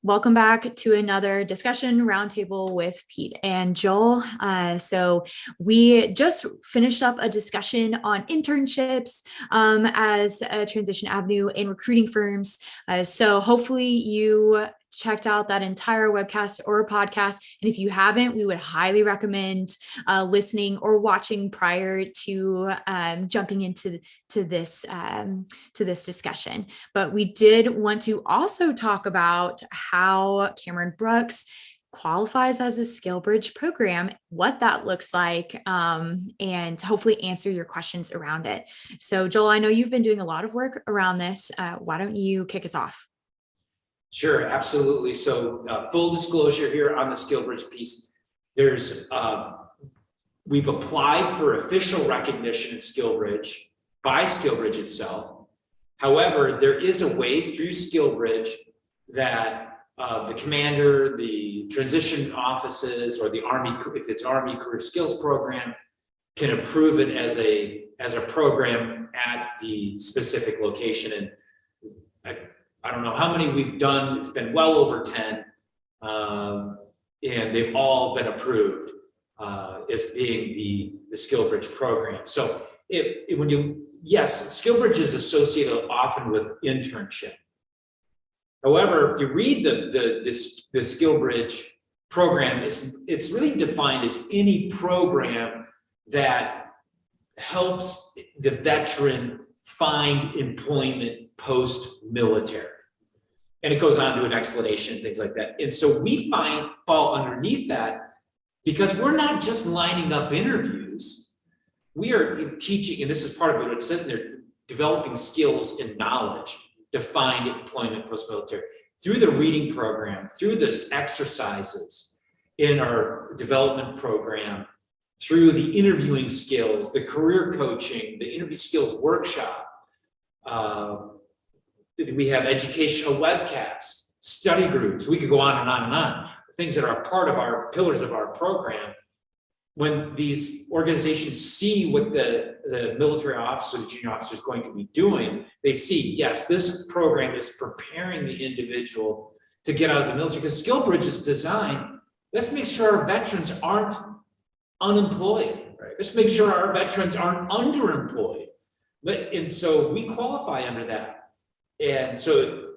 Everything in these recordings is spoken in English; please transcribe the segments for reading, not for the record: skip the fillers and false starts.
Welcome back to another discussion roundtable with Pete and Joel. So we just finished up a discussion on internships as a transition avenue in recruiting firms. So hopefully you checked out that entire webcast or podcast. And if you haven't, we would highly recommend listening or watching prior to jumping into this discussion. But we did want to also talk about how Cameron Brooks qualifies as a Skillbridge program, what that looks like, and hopefully answer your questions around it. So Joel, I know you've been doing a lot of work around this. Why don't you kick us off? Sure, absolutely. So full disclosure here on the Skillbridge piece, we've applied for official recognition at Skillbridge by Skillbridge itself. However, there is a way through Skillbridge that the commander, the transition offices, or the Army, if it's Army Career Skills Program, can approve it as a program at the specific location. And I don't know how many we've done. It's been well over 10, and they've all been approved as being the Skillbridge program. So yes, Skillbridge is associated often with internship. However, if you read the Skillbridge program, it's really defined as any program that helps the veteran find employment post-military. And it goes on to an explanation and things like that. And so we fall underneath that because we're not just lining up interviews. We are teaching, and this is part of what it says in there, developing skills and knowledge to find employment post-military through the reading program, through this exercises in our development program, through the interviewing skills, the career coaching, the interview skills workshop. We have educational webcasts, study groups. We could go on and on and on. Things that are part of our pillars of our program. When these organizations see what the military officer, the junior officer is going to be doing, they see, yes, this program is preparing the individual to get out of the military. Because Skillbridge is designed, let's make sure our veterans aren't unemployed, right? Let's make sure our veterans aren't underemployed. And so we qualify under that. And so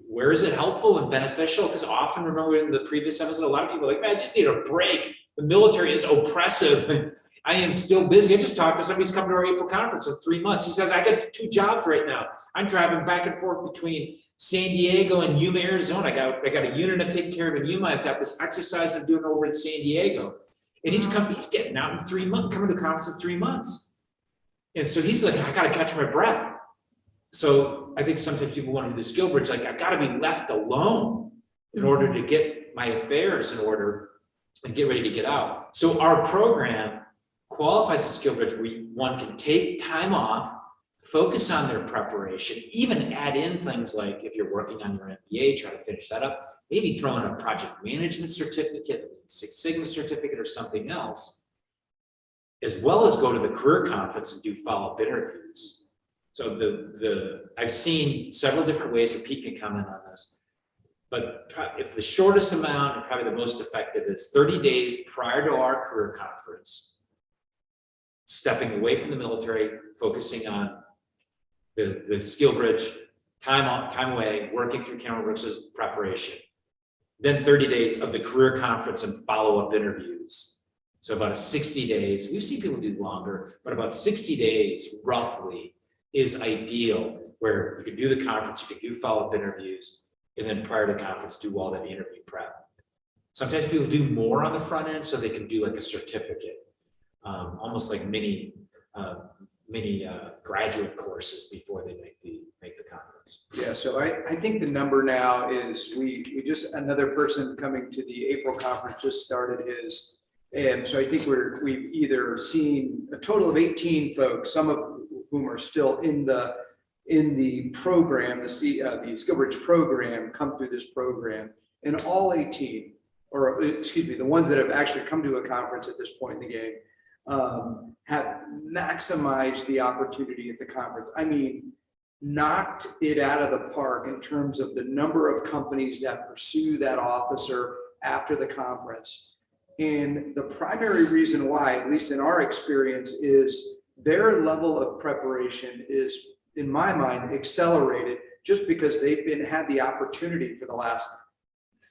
where is it helpful and beneficial? Because often, remember in the previous episode, a lot of people are like, man, I just need a break. The military is oppressive. And I am still busy. I just talked to somebody who's coming to our April conference in 3 months. He says, I got 2 jobs right now. I'm traveling back and forth between San Diego and Yuma, Arizona. I got a unit I'm taking care of in Yuma. I've got this exercise I'm doing over in San Diego. And he's getting out in 3 months, coming to conference in 3 months. And so he's like, I got to catch my breath. So I think sometimes people want to do the Skillbridge, like I've got to be left alone in order to get my affairs in order and get ready to get out. So our program qualifies as Skillbridge where one can take time off, focus on their preparation, even add in things like if you're working on your MBA, try to finish that up, maybe throw in a project management certificate, Six Sigma certificate or something else, as well as go to the career conference and do follow-up interviews. So I've seen several different ways that Pete can comment on this, but if the shortest amount and probably the most effective is 30 days prior to our career conference, stepping away from the military, focusing on the Skillbridge, time away, working through Cameron Brooks's preparation, then 30 days of the career conference and follow-up interviews. So about 60 days, we've seen people do longer, but about 60 days roughly is ideal, where you can do the conference, you can do follow-up interviews, and then prior to conference, do all that interview prep. Sometimes people do more on the front end, so they can do like a certificate, almost like mini graduate courses before they make the conference. Yeah, so I think the number now is we just, another person coming to the April conference just started his, and so I think we've either seen a total of 18 folks, some of whom are still in the program, the Skillbridge program, come through this program, and all 18, or excuse me, the ones that have actually come to a conference at this point in the game, have maximized the opportunity at the conference. I mean, knocked it out of the park in terms of the number of companies that pursue that officer after the conference. And the primary reason why, at least in our experience, is their level of preparation is, in my mind, accelerated just because they've had the opportunity for the last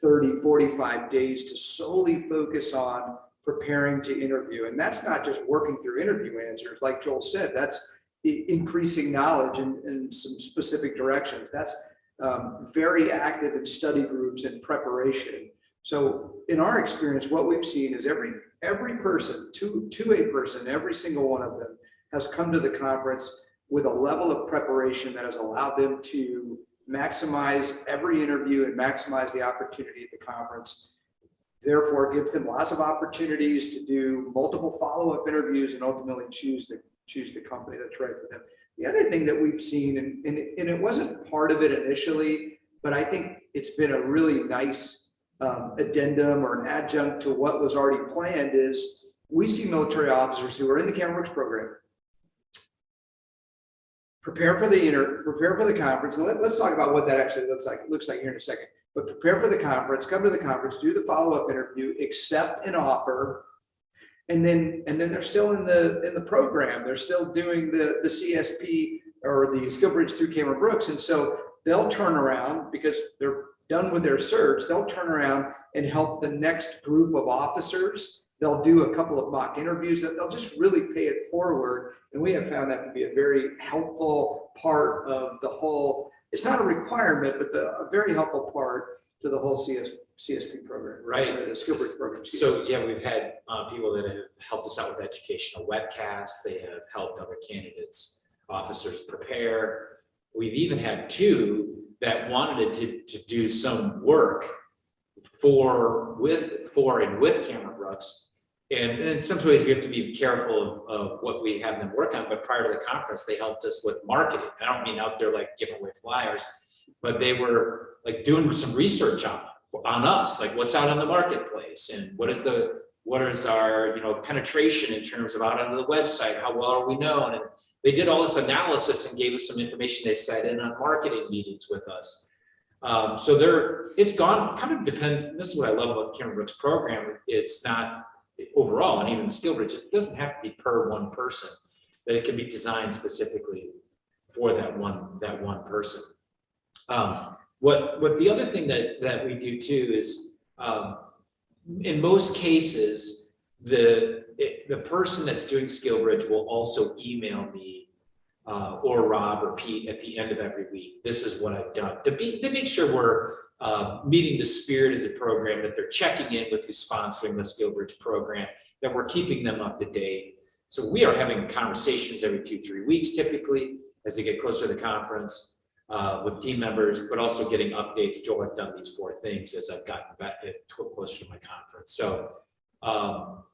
30, 45 days to solely focus on preparing to interview. And that's not just working through interview answers. Like Joel said, that's increasing knowledge in some specific directions. That's very active in study groups and preparation. So in our experience, what we've seen is every person, to a person, every single one of them has come to the conference with a level of preparation that has allowed them to maximize every interview and maximize the opportunity at the conference. Therefore, it gives them lots of opportunities to do multiple follow-up interviews and ultimately choose the company that's right for them. The other thing that we've seen, and it wasn't part of it initially, but I think it's been a really nice addendum or an adjunct to what was already planned, is we see military officers who are in the Cameron program prepare for the conference. And let's talk about what that actually looks like here in a second. But prepare for the conference, come to the conference, do the follow-up interview, accept an offer, and then they're still in the program. They're still doing the CSP or the Skillbridge through Cameron Brooks. And so they'll turn around, because they're done with their search, they'll turn around and help the next group of officers. They'll do a couple of mock interviews. That they'll just really pay it forward. And we have found that to be a very helpful part of the whole. It's not a requirement, but a very helpful part to the whole CSP program, right? The Skillbridge program. So yeah, we've had people that have helped us out with educational webcasts. They have helped other candidates, officers prepare. We've even had two that wanted to do some work for and with Cameron Brooks. And in some ways, we have to be careful of what we have them work on. But prior to the conference, they helped us with marketing. I don't mean out there like giving away flyers, but they were like doing some research on us, like what's out on the marketplace and what is our penetration in terms of out on the website, how well are we known? And they did all this analysis and gave us some information. They sat in on marketing meetings with us. So it's gone, kind of depends. And this is what I love about the Cameron Brooks program. It's not overall, and even the Skillbridge, it doesn't have to be per one person, that it can be designed specifically for that one person. What the other thing that we do too is, in most cases, the person that's doing Skillbridge will also email me or Rob or Pete at the end of every week. This is what I've done to make sure we're meeting the spirit of the program, that they're checking in with who's sponsoring the Skillbridge program, that we're keeping them up to date. So we are having conversations every 2-3 weeks, typically, as they get closer to the conference with team members, but also getting updates. Joel, I've done these 4 things as I've gotten back closer to my conference. So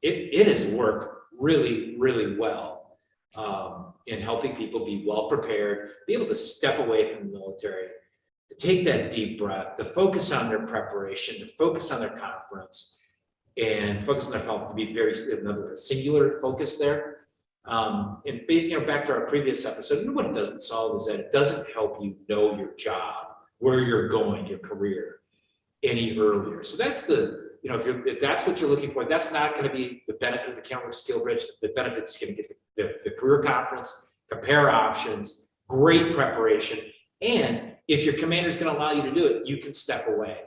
it has worked really, really well in helping people be well prepared, be able to step away from the military, to take that deep breath, to focus on their preparation, to focus on their conference, and focus on their health, to be very another singular focus there. And back to our previous episode, what it doesn't solve is that it doesn't help you know your job, where you're going, your career, any earlier. So that's if that's what you're looking for, that's not going to be the benefit of the Cameron Skillbridge. The benefit's going to get the career conference, compare options, great preparation, and if your commander is going to allow you to do it, you can step away.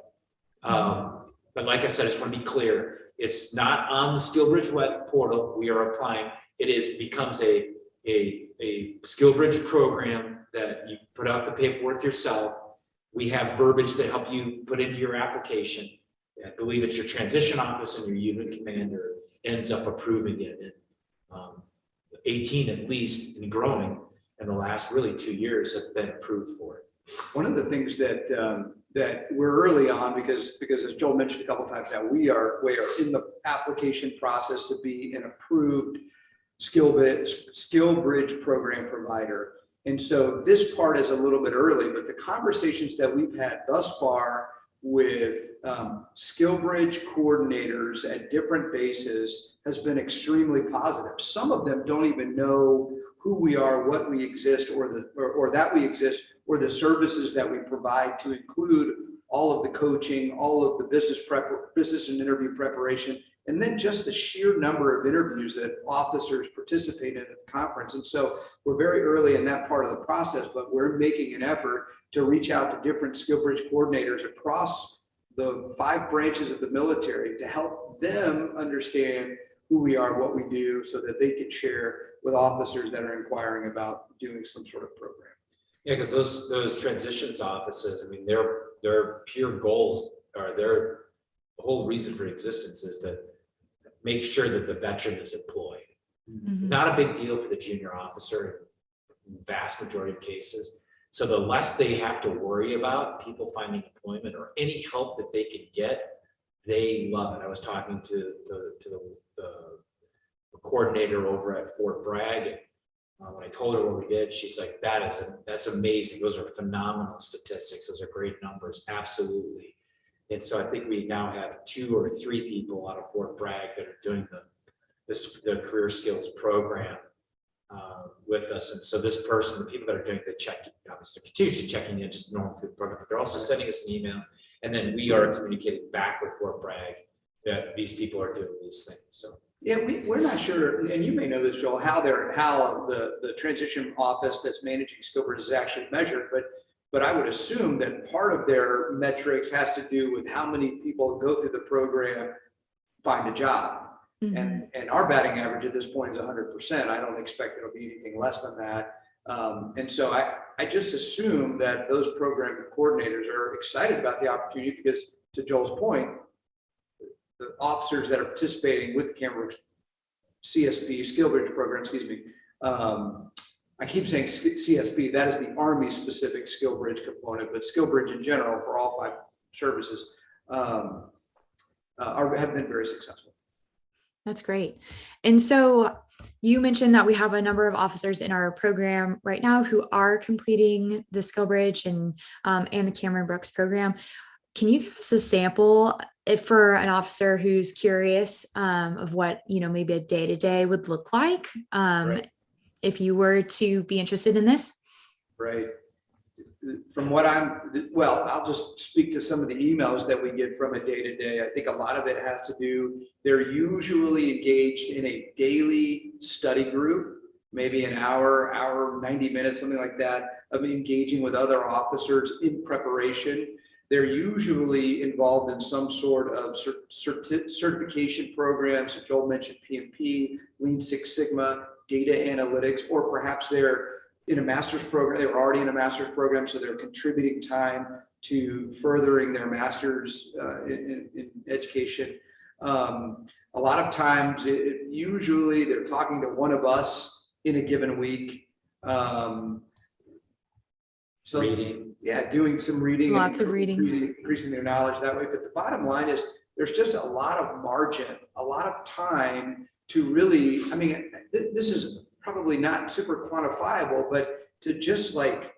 But like I said, I just want to be clear. It's not on the Skillbridge web portal. We are applying. It becomes a Skillbridge program that you put out the paperwork yourself. We have verbiage that help you put into your application. I believe it's your transition office and your unit commander ends up approving it. And 18 at least, and growing in the last really 2 years have been approved for it. One of the things that we're early on, because as Joel mentioned a couple of times now, we are in the application process to be an approved Skillbridge program provider. And so this part is a little bit early, but the conversations that we've had thus far with Skillbridge coordinators at different bases has been extremely positive. Some of them don't even know who we are, what we exist, or that we exist, or the services that we provide, to include all of the coaching, all of the business and interview preparation, and then just the sheer number of interviews that officers participate in at the conference. And so we're very early in that part of the process, but we're making an effort to reach out to different Skillbridge coordinators across the 5 branches of the military to help them understand who we are, what we do, so that they can share with officers that are inquiring about doing some sort of program. Yeah, because those transitions offices, I mean, their pure goals, or their whole reason for existence is to make sure that the veteran is employed. Mhm. Not a big deal for the junior officer in the vast majority of cases. So the less they have to worry about people finding employment or any help that they can get, they love it. I was talking to the coordinator over at Fort Bragg, and when I told her what we did, she's like, that's amazing. Those are phenomenal statistics. Those are great numbers. Absolutely. And so I think we now have 2 or 3 people out of Fort Bragg that are doing the career skills program with us. And so this person, the people that are doing the check, obviously continuously checking in just normal through the program, but they're also sending us an email. And then we are communicating back with Fort Bragg that these people are doing these things. So yeah, we're not sure, and you may know this, Joel, how the transition office that's managing Skillbridge is actually measured, but I would assume that part of their metrics has to do with how many people go through the program, find a job. Mhm. And our batting average at this point is 100%. I don't expect it'll be anything less than that. And so I just assume that those program coordinators are excited about the opportunity, because to Joel's point, the officers that are participating with the Cameron CSP, Skillbridge program, I keep saying CSP, that is the Army specific Skillbridge component, but Skillbridge in general for all 5 services have been very successful. That's great. And so you mentioned that we have a number of officers in our program right now who are completing the Skillbridge and the Cameron Brooks program. Can you give us a sample for an officer who's curious of what, maybe a day-to-day would look like right. if you were to be interested in this? Right. From what I'll just speak to some of the emails that we get from a day-to-day. I think a lot of it has to do, they're usually engaged in a daily study group, maybe an hour, 90 minutes, something like that, of engaging with other officers in preparation. They're usually involved in some sort of certification programs. So Joel mentioned PMP, Lean Six Sigma, data analytics, or perhaps they're in a master's program. They were already in a master's program, so they're contributing time to furthering their master's in education. A lot of times, usually they're talking to one of us in a given week. So reading. Yeah, doing some reading. Lots of reading. Increasing their knowledge that way. But the bottom line is there's just a lot of margin, a lot of time to really, this is probably not super quantifiable, but to just like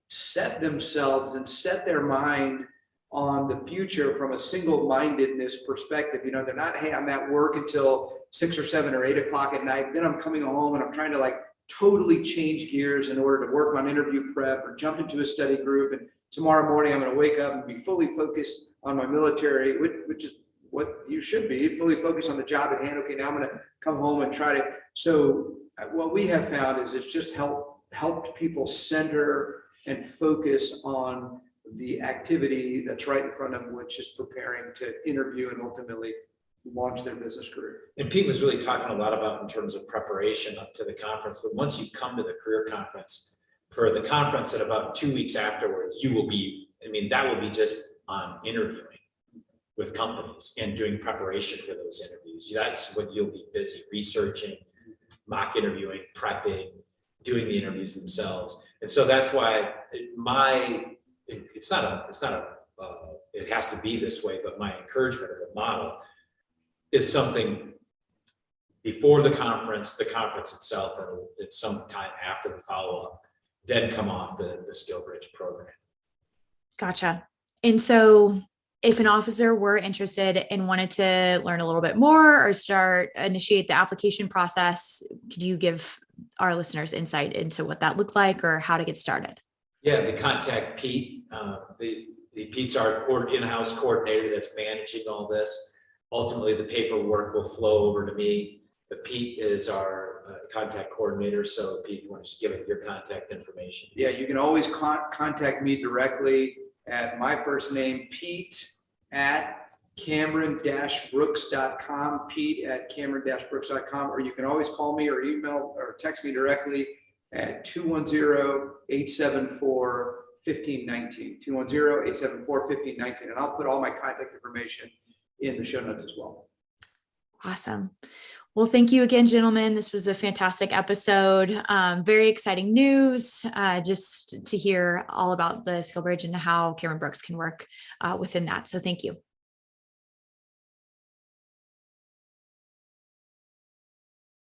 set themselves and set their mind on the future from a single-mindedness perspective. They're not, hey, I'm at work until 6 or 7 or 8 o'clock at night. Then I'm coming home and I'm trying to totally change gears in order to work on interview prep or jump into a study group. And tomorrow morning, I'm going to wake up and be fully focused on my military, which is what you should be, fully focused on the job at hand. Okay, now I'm going to come home and try to. So what we have found is it's just helped people center and focus on the activity that's right in front of them, which is preparing to interview and ultimately launch their business career. And Pete was really talking a lot about in terms of preparation up to the conference, but once you come to the career conference, for the conference at about 2 weeks afterwards, you will be, that will be just on interviewing with companies and doing preparation for those interviews. That's what you'll be busy researching, mock interviewing, prepping, doing the interviews themselves. And so that's why it has to be this way, but my encouragement of the model is something before the conference itself, and it's some time after the follow-up, then come off the Skillbridge program. Gotcha. And so if an officer were interested and wanted to learn a little bit more or initiate the application process, could you give our listeners insight into what that looked like or how to get started? Yeah, they contact Pete. Pete's our in-house coordinator that's managing all this. Ultimately, the paperwork will flow over to me, but Pete is our contact coordinator. So Pete, you want to just give it your contact information? Yeah, you can always contact me directly at my first name, Pete at Cameron-Brooks.com, Pete at Cameron-Brooks.com, or you can always call me or email or text me directly at 210-874-1519, 210-874-1519, and I'll put all my contact information in the show notes as well. Awesome. Well, thank you again, gentlemen. This was a fantastic episode. Very exciting news, just to hear all about the Skillbridge and how Cameron Brooks can work within that. So thank you.